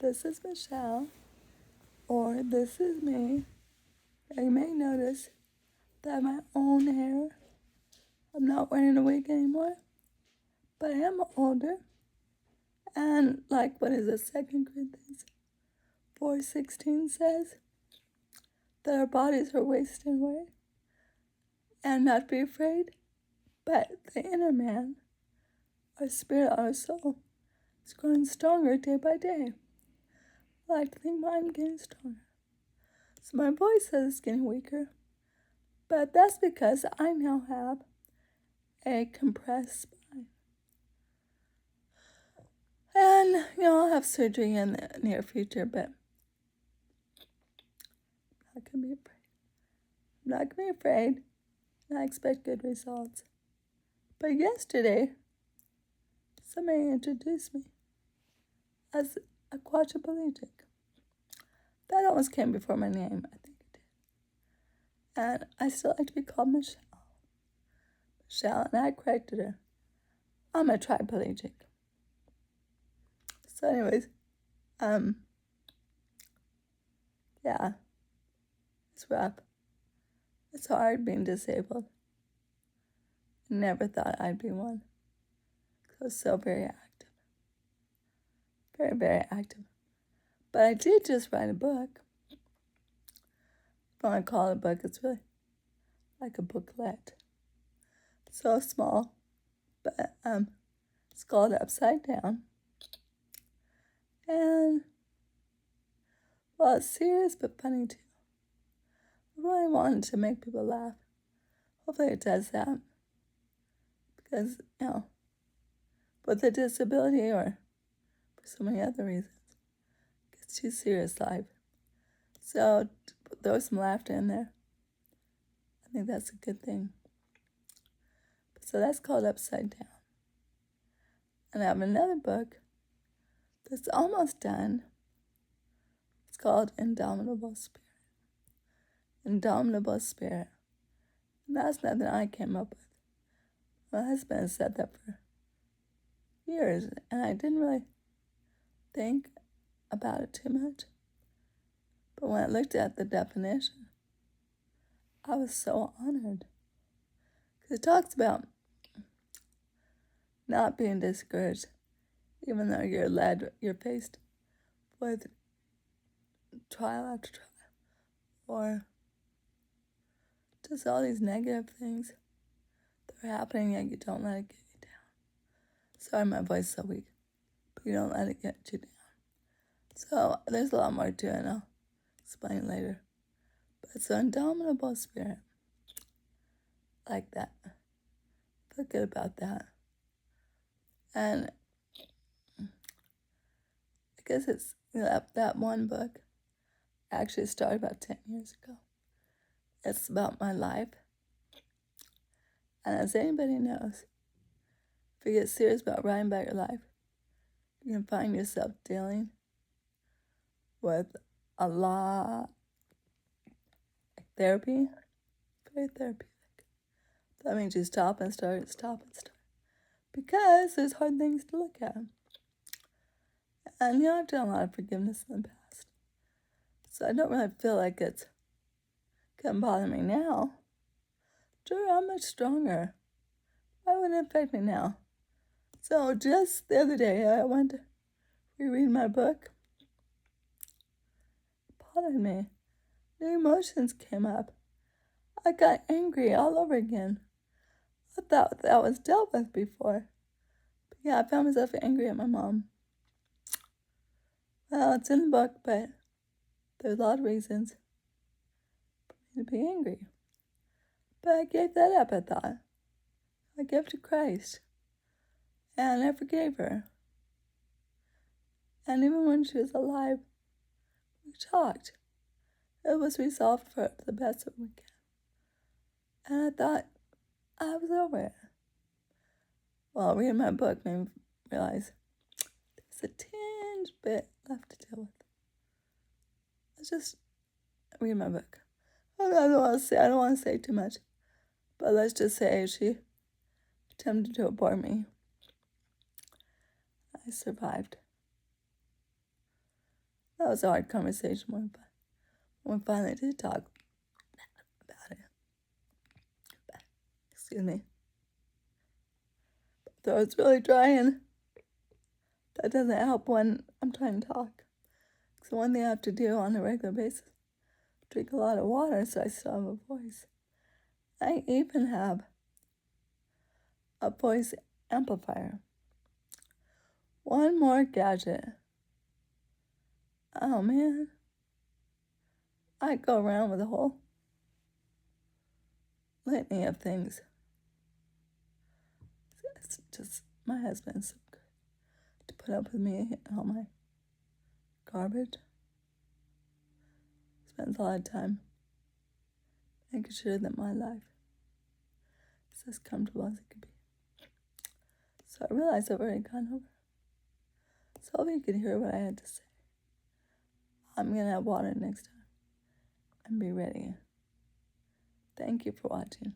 This is Michelle, or this is me. Now, you may notice that I have my own hair. I'm not wearing a wig anymore, but I am older. And like, what is it, 2 Corinthians 4:16 says, that our bodies are wasting away. And not be afraid, but the inner man, our spirit, our soul, is growing stronger day by day. I like to think mine's getting stronger. So my voice is getting weaker, but that's because I now have a compressed spine. And, I'll have surgery in the near future, but I'm not going to be afraid. I'm not going to be afraid, and I expect good results. But yesterday, somebody introduced me as a quadriplegic. That almost came before my name, I think it did. And I still like to be called Michelle. Michelle, and I corrected her. I'm a triplegic. So anyways, yeah, it's rough. It's hard being disabled. I never thought I'd be one. I was so very active. Very, very active. But I did just write a book. If I want to call it a book, it's really like a booklet. So small, but it's called Upside Down. And, well, it's serious but funny too. I really wanted to make people laugh. Hopefully it does that. Because, with a disability or for so many other reasons, it gets too serious life. So throw some laughter in there. I think that's a good thing. So that's called Upside Down. And I have another book that's almost done. It's called Indomitable Spirit. Indomitable Spirit. And that's nothing I came up with. My husband has said that for years, and I didn't really think about it too much. But when I looked at the definition, I was so honored. Because it talks about not being discouraged, even though you're faced with trial after trial, or just all these negative things that are happening, yet you don't let it get you down. Sorry, my voice is so weak, but you don't let it get you down. So there's a lot more to it, and I'll explain later. But it's an indomitable spirit, like that. Feel good about that. And I guess it's that one book actually started about 10 years ago. It's about my life. And as anybody knows, if you get serious about writing about your life, you can find yourself dealing with a lot of therapy, very therapeutic. That means you stop and start, because there's hard things to look at. And I've done a lot of forgiveness in the past. So I don't really feel like it's going to bother me now. Sure, I'm much stronger. Why would it affect me now? So just the other day, I went to reread my book. It bothered me. New emotions came up. I got angry all over again. I thought that was dealt with before. But yeah, I found myself angry at my mom. Well, it's in the book, but there's a lot of reasons for me to be angry. But I gave that up, I thought. I gave to Christ. And I forgave her. And even when she was alive, we talked. It was resolved for the best that we can. And I thought I was over it. Well, reading my book made me realize there's a tinge bit left to deal with. Let's just read my book. I don't want to say too much. But let's just say she attempted to abort me. I survived. That was a hard conversation when we finally did talk about it. Excuse me. My throat's really dry, and that doesn't help when I'm trying to talk. So one thing I have to do on a regular basis, drink a lot of water so I still have a voice. I even have a voice amplifier. One more gadget. Oh man. I go around with a whole litany of things. It's just, my husband's so good to put up with me and all my garbage. Spends a lot of time making sure that my life is as comfortable as it can be. So I realized I've already gone over. So I hope you could hear what I had to say. I'm going to have water next time and be ready. Thank you for watching.